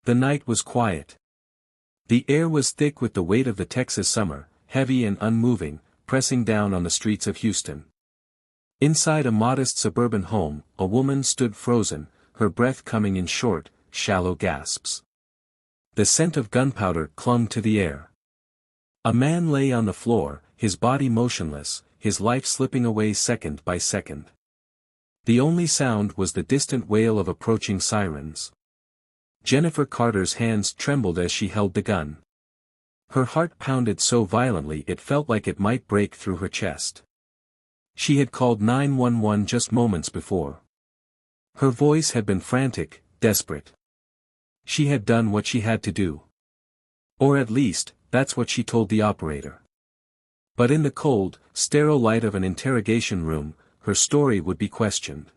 The night was quiet. The air was thick with the weight of the Texas summer, heavy and unmoving, pressing down on the streets of Houston. Inside a modest suburban home, a woman stood frozen, her breath coming in short, shallow gasps. The scent of gunpowder clung to the air. A man lay on the floor, his body motionless, his life slipping away second by second. The only sound was the distant wail of approaching sirens. Jennifer Carter's hands trembled as she held the gun. Her heart pounded so violently it felt like it might break through her chest. She had called 911 just moments before. Her voice had been frantic, desperate. She had done what she had to do. Or at least, that's what she told the operator. But in the cold, sterile light of an interrogation room, her story would be questioned.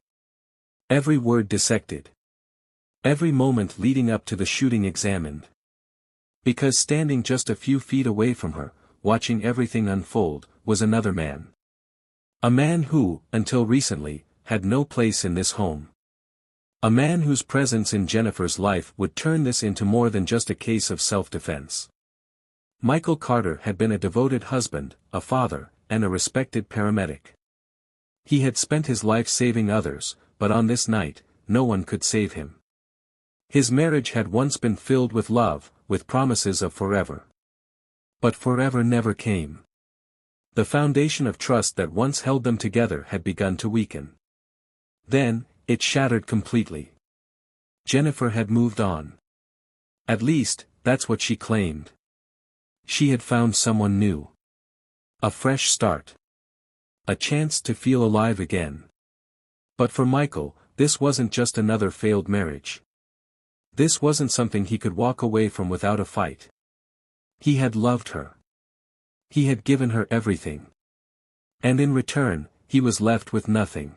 Every word dissected. Every moment leading up to the shooting examined. Because standing just a few feet away from her, watching everything unfold, was another man. A man who, until recently, had no place in this home. A man whose presence in Jennifer's life would turn this into more than just a case of self-defense. Michael Carter had been a devoted husband, a father, and a respected paramedic. He had spent his life saving others, but on this night, no one could save him. His marriage had once been filled with love, with promises of forever. But forever never came. The foundation of trust that once held them together had begun to weaken. Then, it shattered completely. Jennifer had moved on. At least, that's what she claimed. She had found someone new. A fresh start. A chance to feel alive again. But for Michael, this wasn't just another failed marriage. This wasn't something he could walk away from without a fight. He had loved her. He had given her everything. And in return, he was left with nothing.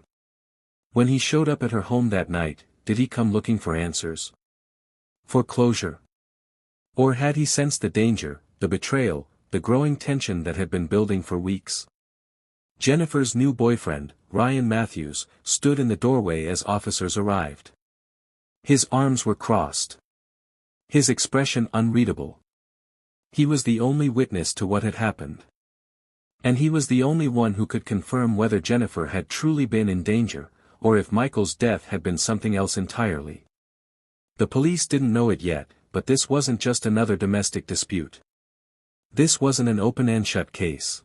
When he showed up at her home that night, did he come looking for answers? For closure? Or had he sensed the danger, the betrayal, the growing tension that had been building for weeks? Jennifer's new boyfriend, Ryan Matthews, stood in the doorway as officers arrived. His arms were crossed. His expression unreadable. He was the only witness to what had happened. And he was the only one who could confirm whether Jennifer had truly been in danger, or if Michael's death had been something else entirely. The police didn't know it yet, but this wasn't just another domestic dispute. This wasn't an open-and-shut case.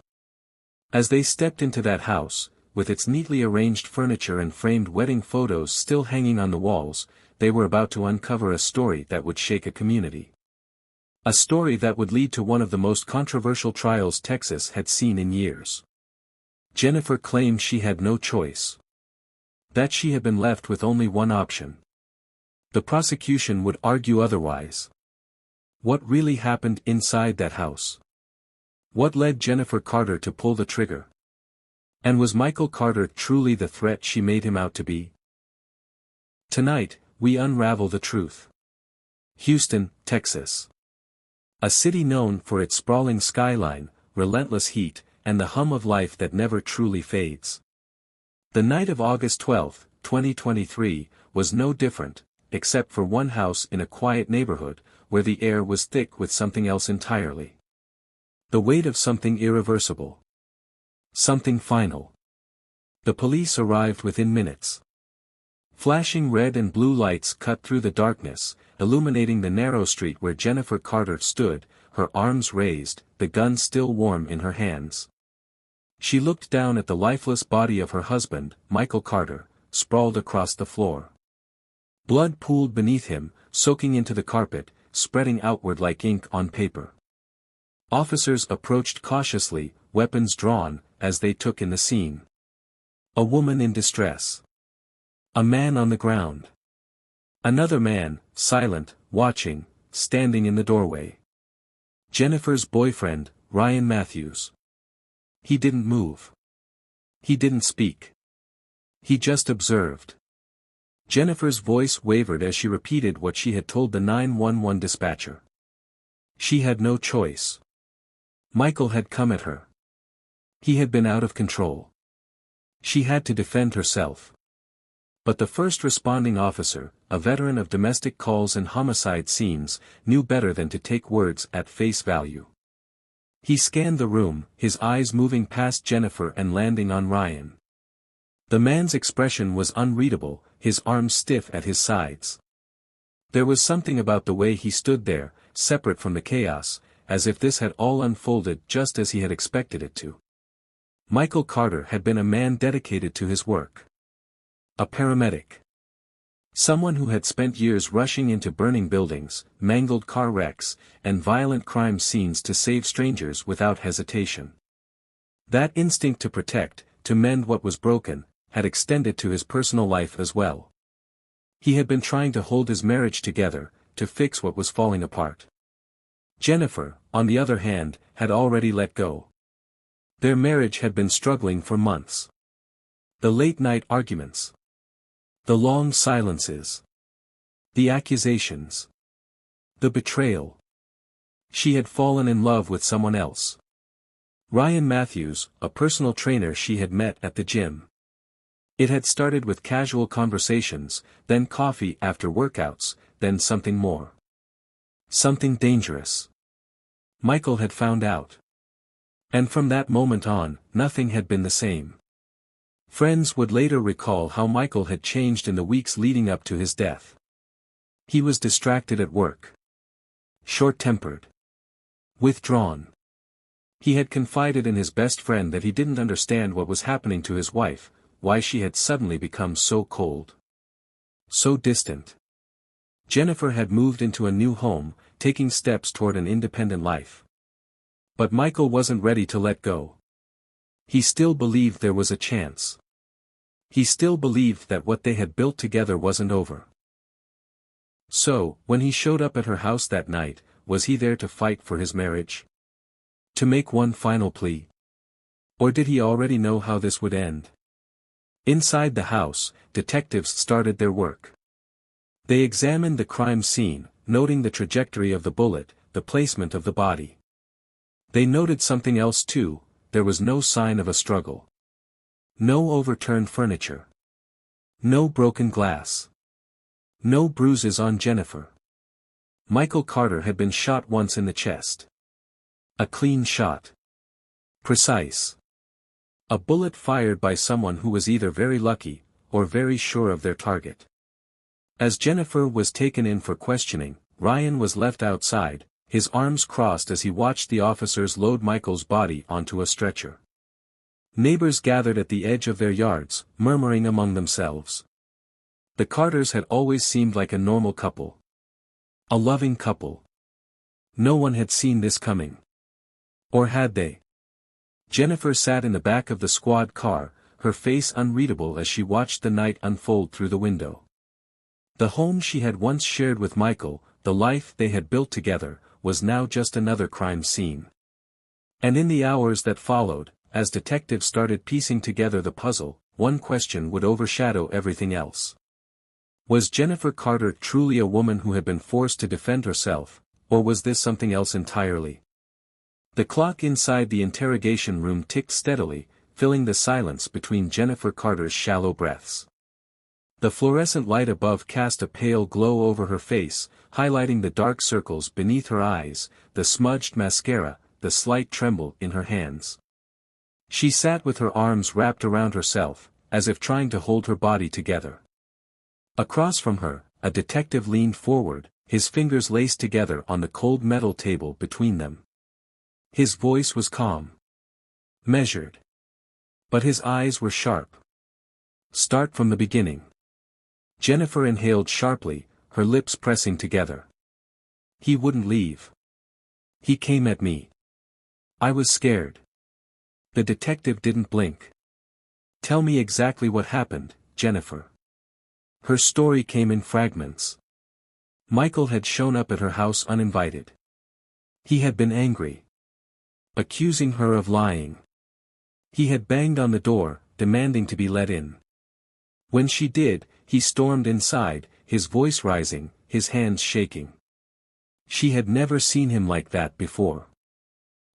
As they stepped into that house, with its neatly arranged furniture and framed wedding photos still hanging on the walls, they were about to uncover a story that would shake a community. A story that would lead to one of the most controversial trials Texas had seen in years. Jennifer claimed she had no choice. That she had been left with only one option. The prosecution would argue otherwise. What really happened inside that house? What led Jennifer Carter to pull the trigger? And was Michael Carter truly the threat she made him out to be? Tonight, we unravel the truth. Houston, Texas. A city known for its sprawling skyline, relentless heat, and the hum of life that never truly fades. The night of August 12, 2023, was no different, except for one house in a quiet neighborhood, where the air was thick with something else entirely. The weight of something irreversible. Something final. The police arrived within minutes. Flashing red and blue lights cut through the darkness, illuminating the narrow street where Jennifer Carter stood, her arms raised, the gun still warm in her hands. She looked down at the lifeless body of her husband, Michael Carter, sprawled across the floor. Blood pooled beneath him, soaking into the carpet, spreading outward like ink on paper. Officers approached cautiously, weapons drawn, as they took in the scene. A woman in distress. A man on the ground. Another man, silent, watching, standing in the doorway. Jennifer's boyfriend, Ryan Matthews. He didn't move. He didn't speak. He just observed. Jennifer's voice wavered as she repeated what she had told the 911 dispatcher. She had no choice. Michael had come at her. He had been out of control. She had to defend herself. But the first responding officer, a veteran of domestic calls and homicide scenes, knew better than to take words at face value. He scanned the room, his eyes moving past Jennifer and landing on Ryan. The man's expression was unreadable, his arms stiff at his sides. There was something about the way he stood there, separate from the chaos, as if this had all unfolded just as he had expected it to. Michael Carter had been a man dedicated to his work. A paramedic. Someone who had spent years rushing into burning buildings, mangled car wrecks, and violent crime scenes to save strangers without hesitation. That instinct to protect, to mend what was broken, had extended to his personal life as well. He had been trying to hold his marriage together, to fix what was falling apart. Jennifer, on the other hand, had already let go. Their marriage had been struggling for months. The late-night arguments. The long silences. The accusations. The betrayal. She had fallen in love with someone else. Ryan Matthews, a personal trainer she had met at the gym. It had started with casual conversations, then coffee after workouts, then something more. Something dangerous. Michael had found out. And from that moment on, nothing had been the same. Friends would later recall how Michael had changed in the weeks leading up to his death. He was distracted at work. Short-tempered. Withdrawn. He had confided in his best friend that he didn't understand what was happening to his wife, why she had suddenly become so cold. So distant. Jennifer had moved into a new home, taking steps toward an independent life. But Michael wasn't ready to let go. He still believed there was a chance. He still believed that what they had built together wasn't over. So, when he showed up at her house that night, was he there to fight for his marriage? To make one final plea? Or did he already know how this would end? Inside the house, detectives started their work. They examined the crime scene, noting the trajectory of the bullet, the placement of the body. They noted something else too. There was no sign of a struggle. No overturned furniture. No broken glass. No bruises on Jennifer. Michael Carter had been shot once in the chest. A clean shot. Precise. A bullet fired by someone who was either very lucky, or very sure of their target. As Jennifer was taken in for questioning, Ryan was left outside, his arms crossed as he watched the officers load Michael's body onto a stretcher. Neighbors gathered at the edge of their yards, murmuring among themselves. The Carters had always seemed like a normal couple. A loving couple. No one had seen this coming. Or had they? Jennifer sat in the back of the squad car, her face unreadable as she watched the night unfold through the window. The home she had once shared with Michael, the life they had built together, was now just another crime scene. And in the hours that followed, as detectives started piecing together the puzzle, one question would overshadow everything else. Was Jennifer Carter truly a woman who had been forced to defend herself, or was this something else entirely? The clock inside the interrogation room ticked steadily, filling the silence between Jennifer Carter's shallow breaths. The fluorescent light above cast a pale glow over her face, highlighting the dark circles beneath her eyes, the smudged mascara, the slight tremble in her hands. She sat with her arms wrapped around herself, as if trying to hold her body together. Across from her, a detective leaned forward, his fingers laced together on the cold metal table between them. His voice was calm. Measured. But his eyes were sharp. Start from the beginning. Jennifer inhaled sharply, her lips pressing together. He wouldn't leave. He came at me. I was scared. The detective didn't blink. Tell me exactly what happened, Jennifer. Her story came in fragments. Michael had shown up at her house uninvited. He had been angry. Accusing her of lying. He had banged on the door, demanding to be let in. When she did, he stormed inside, his voice rising, his hands shaking. She had never seen him like that before.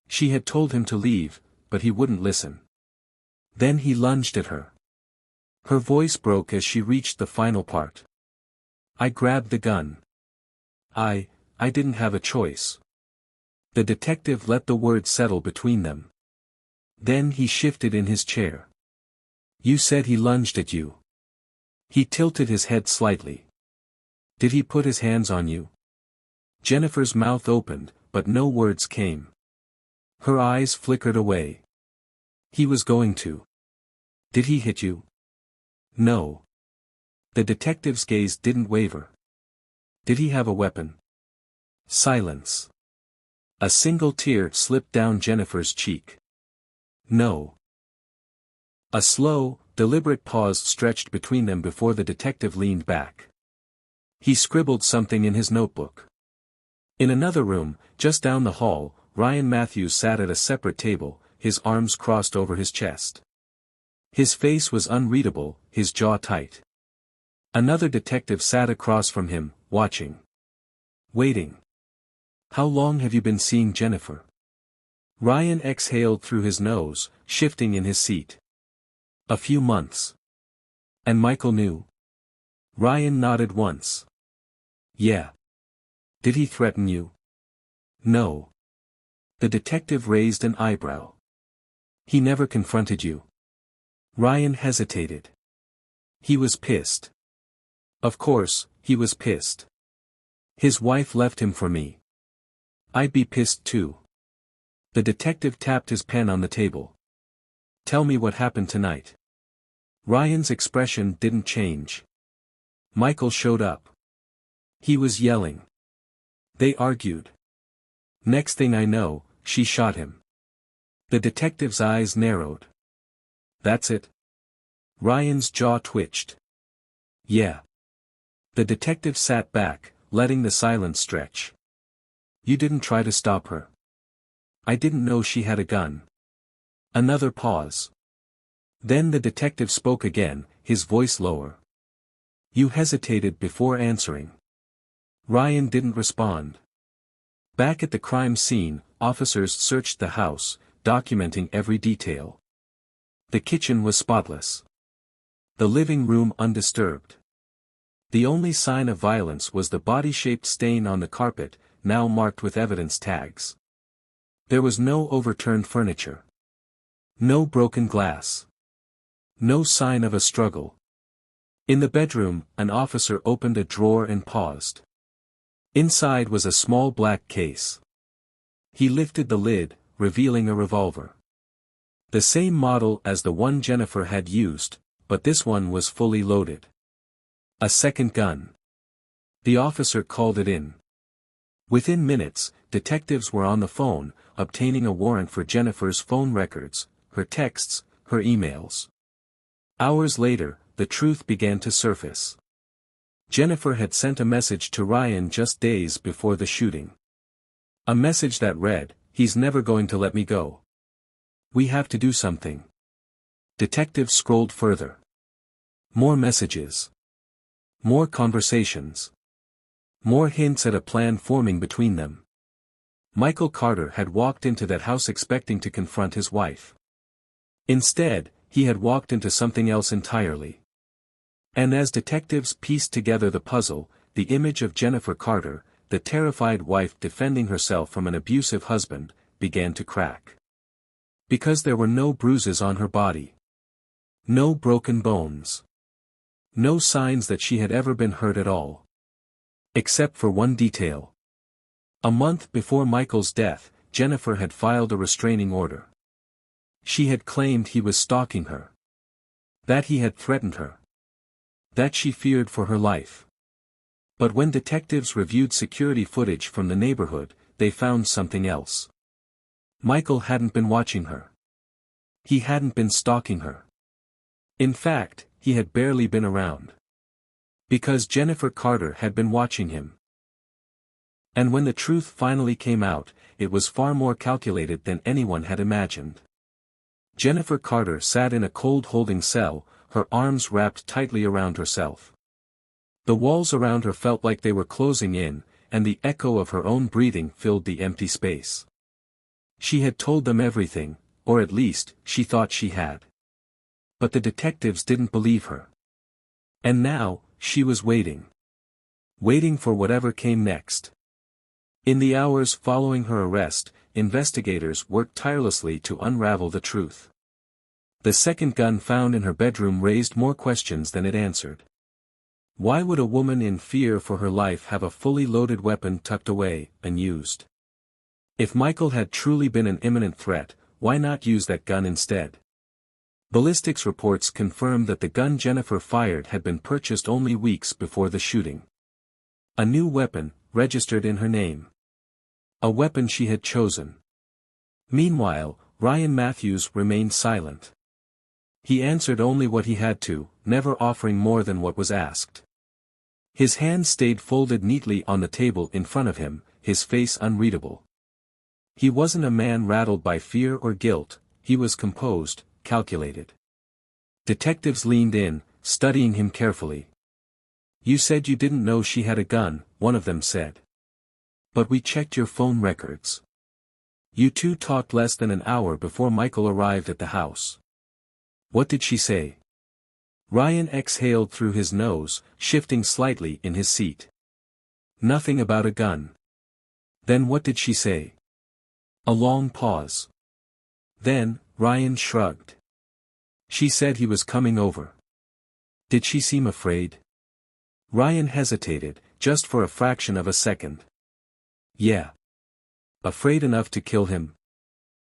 She had told him to leave, but he wouldn't listen. Then he lunged at her. Her voice broke as she reached the final part. I grabbed the gun. I didn't have a choice. The detective let the words settle between them. Then he shifted in his chair. You said he lunged at you. He tilted his head slightly. Did he put his hands on you? Jennifer's mouth opened, but no words came. Her eyes flickered away. He was going to. Did he hit you? No. The detective's gaze didn't waver. Did he have a weapon? Silence. A single tear slipped down Jennifer's cheek. No. A slow, deliberate pause stretched between them before the detective leaned back. He scribbled something in his notebook. In another room, just down the hall, Ryan Matthews sat at a separate table, his arms crossed over his chest. His face was unreadable, his jaw tight. Another detective sat across from him, watching. Waiting. How long have you been seeing Jennifer? Ryan exhaled through his nose, shifting in his seat. A few months. And Michael knew? Ryan nodded once. Yeah. Did he threaten you? No. The detective raised an eyebrow. He never confronted you? Ryan hesitated. He was pissed. Of course, he was pissed. His wife left him for me. I'd be pissed too. The detective tapped his pen on the table. Tell me what happened tonight. Ryan's expression didn't change. Michael showed up. He was yelling. They argued. Next thing I know, she shot him. The detective's eyes narrowed. That's it? Ryan's jaw twitched. Yeah. The detective sat back, letting the silence stretch. You didn't try to stop her. I didn't know she had a gun. Another pause. Then the detective spoke again, his voice lower. You hesitated before answering. Ryan didn't respond. Back at the crime scene, officers searched the house, documenting every detail. The kitchen was spotless. The living room undisturbed. The only sign of violence was the body-shaped stain on the carpet, now marked with evidence tags. There was no overturned furniture. No broken glass. No sign of a struggle. In the bedroom, an officer opened a drawer and paused. Inside was a small black case. He lifted the lid, revealing a revolver. The same model as the one Jennifer had used, but this one was fully loaded. A second gun. The officer called it in. Within minutes, detectives were on the phone, obtaining a warrant for Jennifer's phone records, her texts, her emails. Hours later, the truth began to surface. Jennifer had sent a message to Ryan just days before the shooting. A message that read, "He's never going to let me go. We have to do something." Detectives scrolled further. More messages. More conversations. More hints at a plan forming between them. Michael Carter had walked into that house expecting to confront his wife. Instead, he had walked into something else entirely. And as detectives pieced together the puzzle, the image of Jennifer Carter, the terrified wife defending herself from an abusive husband, began to crack. Because there were no bruises on her body. No broken bones. No signs that she had ever been hurt at all. Except for one detail. A month before Michael's death, Jennifer had filed a restraining order. She had claimed he was stalking her. That he had threatened her. That she feared for her life. But when detectives reviewed security footage from the neighborhood, they found something else. Michael hadn't been watching her. He hadn't been stalking her. In fact, he had barely been around. Because Jennifer Carter had been watching him. And when the truth finally came out, it was far more calculated than anyone had imagined. Jennifer Carter sat in a cold holding cell, her arms wrapped tightly around herself. The walls around her felt like they were closing in, and the echo of her own breathing filled the empty space. She had told them everything, or at least, she thought she had. But the detectives didn't believe her. And now, she was waiting. Waiting for whatever came next. In the hours following her arrest, investigators worked tirelessly to unravel the truth. The second gun found in her bedroom raised more questions than it answered. Why would a woman in fear for her life have a fully loaded weapon tucked away, unused? If Michael had truly been an imminent threat, why not use that gun instead? Ballistics reports confirmed that the gun Jennifer fired had been purchased only weeks before the shooting. A new weapon, registered in her name. A weapon she had chosen. Meanwhile, Ryan Matthews remained silent. He answered only what he had to, never offering more than what was asked. His hands stayed folded neatly on the table in front of him, his face unreadable. He wasn't a man rattled by fear or guilt, he was composed, calculated. Detectives leaned in, studying him carefully. "You said you didn't know she had a gun," one of them said. "But we checked your phone records. You two talked less than an hour before Michael arrived at the house. What did she say?" Ryan exhaled through his nose, shifting slightly in his seat. "Nothing about a gun." "Then what did she say?" A long pause. Then, Ryan shrugged. "She said he was coming over." "Did she seem afraid?" Ryan hesitated, just for a fraction of a second. "Yeah. Afraid enough to kill him?"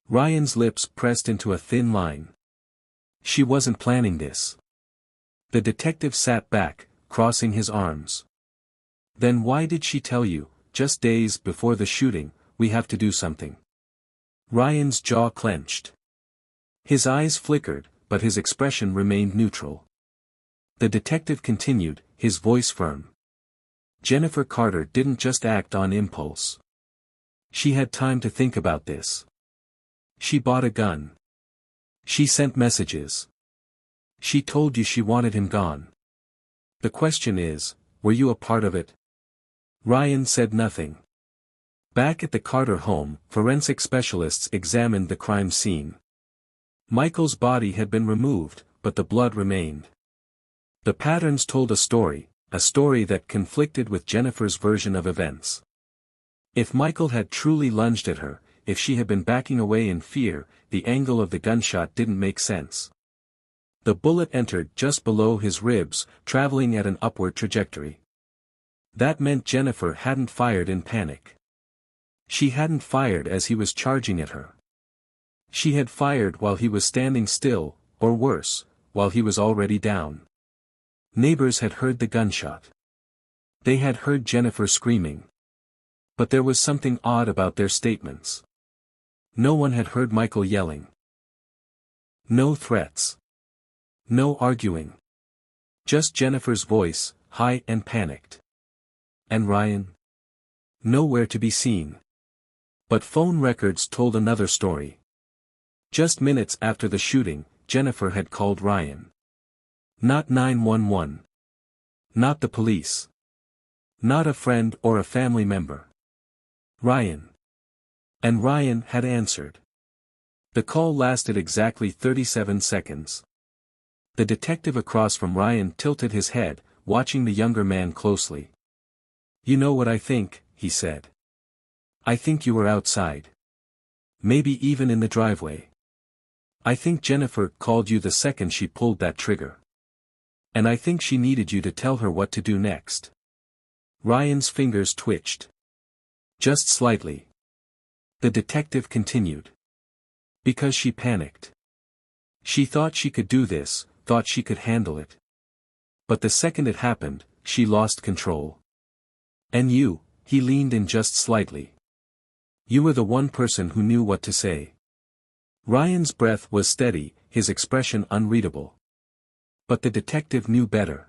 Ryan's lips pressed into a thin line. "She wasn't planning this." The detective sat back, crossing his arms. "Then why did she tell you, just days before the shooting, we have to do something?" Ryan's jaw clenched. His eyes flickered, but his expression remained neutral. The detective continued, his voice firm. "Jennifer Carter didn't just act on impulse. She had time to think about this. She bought a gun. She sent messages. She told you she wanted him gone. The question is, were you a part of it?" Ryan said nothing. Back at the Carter home, forensic specialists examined the crime scene. Michael's body had been removed, but the blood remained. The patterns told a story that conflicted with Jennifer's version of events. If Michael had truly lunged at her, if she had been backing away in fear, the angle of the gunshot didn't make sense. The bullet entered just below his ribs, traveling at an upward trajectory. That meant Jennifer hadn't fired in panic. She hadn't fired as he was charging at her. She had fired while he was standing still, or worse, while he was already down. Neighbors had heard the gunshot. They had heard Jennifer screaming. But there was something odd about their statements. No one had heard Michael yelling. No threats. No arguing. Just Jennifer's voice, high and panicked. And Ryan? Nowhere to be seen. But phone records told another story. Just minutes after the shooting, Jennifer had called Ryan. Not 911. Not the police. Not a friend or a family member. Ryan. And Ryan had answered. The call lasted exactly 37 seconds. The detective across from Ryan tilted his head, watching the younger man closely. "You know what I think," he said. "I think you were outside. Maybe even in the driveway. I think Jennifer called you the second she pulled that trigger. And I think she needed you to tell her what to do next." Ryan's fingers twitched. Just slightly. The detective continued. "Because she panicked. She thought she could do this, thought she could handle it. But the second it happened, she lost control. And you," he leaned in just slightly. "You were the one person who knew what to say." Ryan's breath was steady, his expression unreadable. But the detective knew better.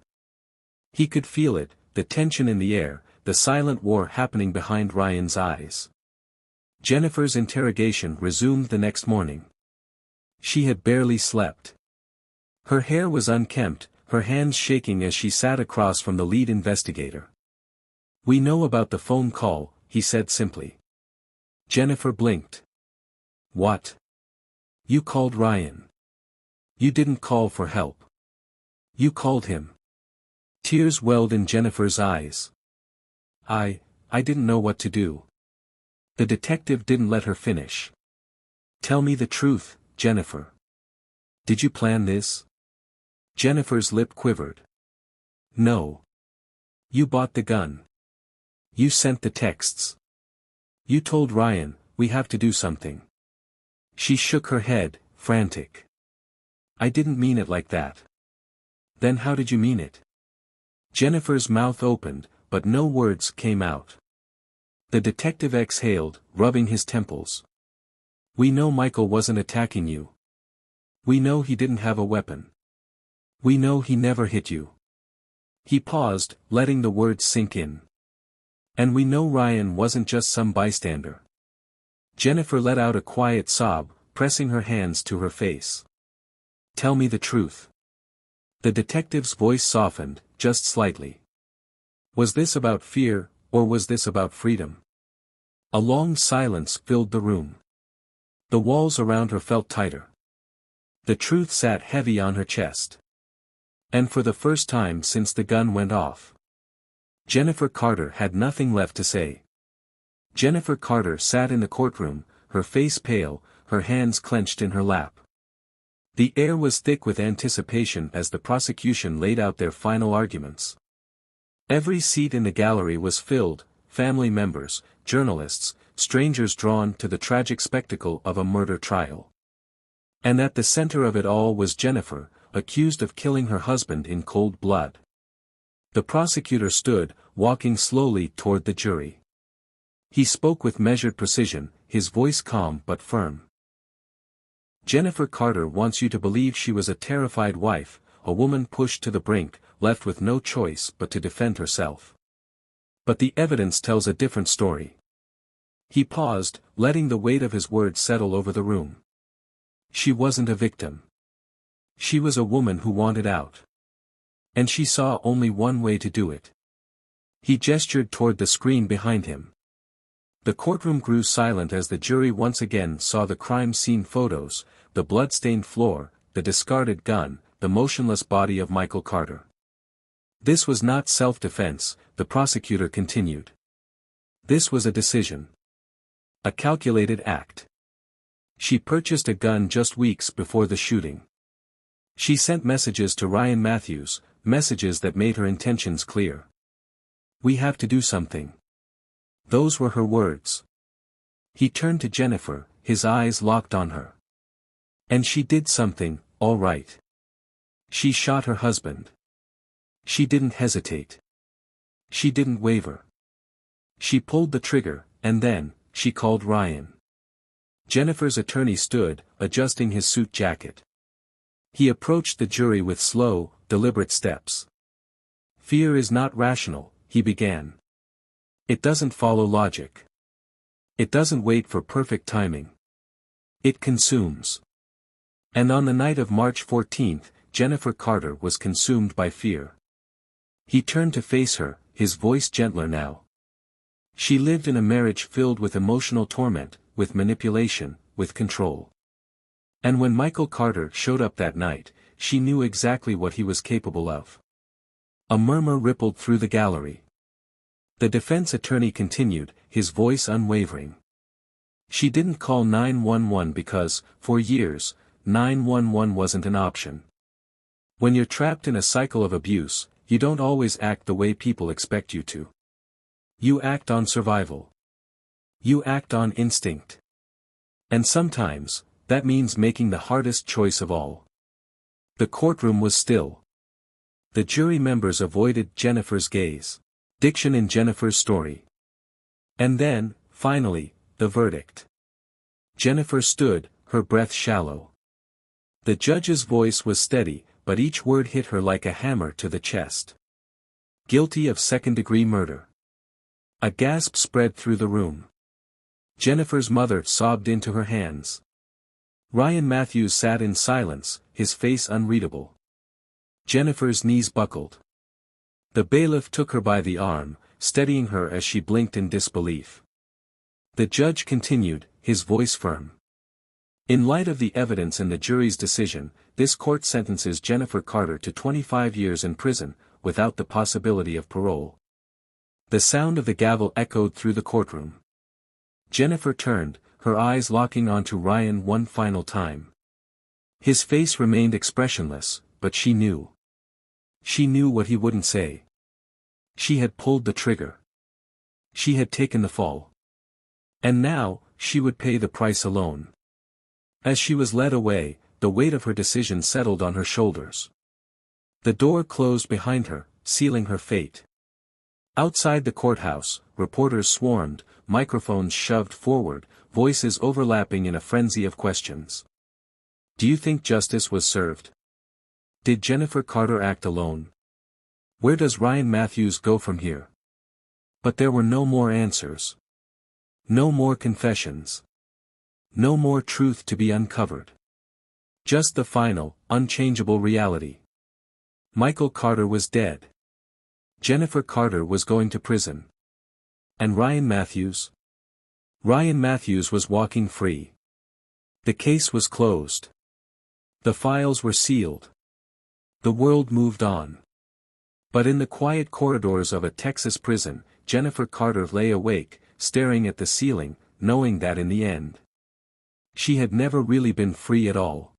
He could feel it, the tension in the air, the silent war happening behind Ryan's eyes. Jennifer's interrogation resumed the next morning. She had barely slept. Her hair was unkempt, her hands shaking as she sat across from the lead investigator. "We know about the phone call," he said simply. Jennifer blinked. "What? You called Ryan? You didn't call for help. You called him. Tears welled in Jennifer's eyes. I didn't know what to do. The detective didn't let her finish. Tell me the truth, Jennifer. Did you plan this? Jennifer's lip quivered. No. You bought the gun. You sent the texts. You told Ryan, we have to do something. She shook her head, frantic. I didn't mean it like that. Then how did you mean it? Jennifer's mouth opened, but no words came out. The detective exhaled, rubbing his temples. We know Michael wasn't attacking you. We know he didn't have a weapon. We know he never hit you. He paused, letting the words sink in. And we know Ryan wasn't just some bystander. Jennifer let out a quiet sob, pressing her hands to her face. Tell me the truth. The detective's voice softened, just slightly. Was this about fear, or was this about freedom? A long silence filled the room. The walls around her felt tighter. The truth sat heavy on her chest. And for the first time since the gun went off, Jennifer Carter had nothing left to say. Jennifer Carter sat in the courtroom, her face pale, her hands clenched in her lap. The air was thick with anticipation as the prosecution laid out their final arguments. Every seat in the gallery was filled, family members, journalists, strangers drawn to the tragic spectacle of a murder trial. And at the center of it all was Jennifer, accused of killing her husband in cold blood. The prosecutor stood, walking slowly toward the jury. He spoke with measured precision, his voice calm but firm. Jennifer Carter wants you to believe she was a terrified wife, a woman pushed to the brink, left with no choice but to defend herself. But the evidence tells a different story. He paused, letting the weight of his words settle over the room. She wasn't a victim. She was a woman who wanted out. And she saw only one way to do it. He gestured toward the screen behind him. The courtroom grew silent as the jury once again saw the crime scene photos, the blood-stained floor, the discarded gun, the motionless body of Michael Carter. This was not self-defense, the prosecutor continued. This was a decision. A calculated act. She purchased a gun just weeks before the shooting. She sent messages to Ryan Matthews, messages that made her intentions clear. We have to do something. Those were her words. He turned to Jennifer, his eyes locked on her. And she did something, all right. She shot her husband. She didn't hesitate. She didn't waver. She pulled the trigger, and then, she called Ryan. Jennifer's attorney stood, adjusting his suit jacket. He approached the jury with slow, deliberate steps. Fear is not rational, he began. It doesn't follow logic. It doesn't wait for perfect timing. It consumes. And on the night of March 14th, Jennifer Carter was consumed by fear. He turned to face her, his voice gentler now. She lived in a marriage filled with emotional torment, with manipulation, with control. And when Michael Carter showed up that night, she knew exactly what he was capable of. A murmur rippled through the gallery. The defense attorney continued, his voice unwavering. She didn't call 911 because, for years, 911 wasn't an option. When you're trapped in a cycle of abuse, you don't always act the way people expect you to. You act on survival. You act on instinct. And sometimes, that means making the hardest choice of all. The courtroom was still. The jury members avoided Jennifer's gaze. Diction in Jennifer's story. And then, finally, the verdict. Jennifer stood, her breath shallow. The judge's voice was steady, but each word hit her like a hammer to the chest. Guilty of second-degree murder. A gasp spread through the room. Jennifer's mother sobbed into her hands. Ryan Matthews sat in silence, his face unreadable. Jennifer's knees buckled. The bailiff took her by the arm, steadying her as she blinked in disbelief. The judge continued, his voice firm. In light of the evidence and the jury's decision, this court sentences Jennifer Carter to 25 years in prison, without the possibility of parole. The sound of the gavel echoed through the courtroom. Jennifer turned, her eyes locking onto Ryan one final time. His face remained expressionless, but she knew. She knew what he wouldn't say. She had pulled the trigger. She had taken the fall. And now, she would pay the price alone. As she was led away, the weight of her decision settled on her shoulders. The door closed behind her, sealing her fate. Outside the courthouse, reporters swarmed, microphones shoved forward, voices overlapping in a frenzy of questions. Do you think justice was served? Did Jennifer Carter act alone? Where does Ryan Matthews go from here? But there were no more answers. No more confessions. No more truth to be uncovered. Just the final, unchangeable reality. Michael Carter was dead. Jennifer Carter was going to prison. And Ryan Matthews? Ryan Matthews was walking free. The case was closed. The files were sealed. The world moved on. But in the quiet corridors of a Texas prison, Jennifer Carter lay awake, staring at the ceiling, knowing that in the end, she had never really been free at all.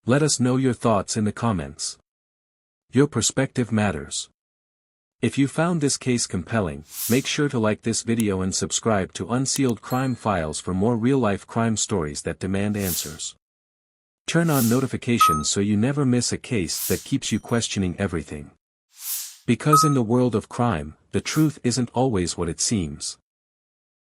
Let us know your thoughts in the comments. Your perspective matters. If you found this case compelling, make sure to like this video and subscribe to Unsealed Crime Files for more real-life crime stories that demand answers. Turn on notifications so you never miss a case that keeps you questioning everything. Because in the world of crime, the truth isn't always what it seems.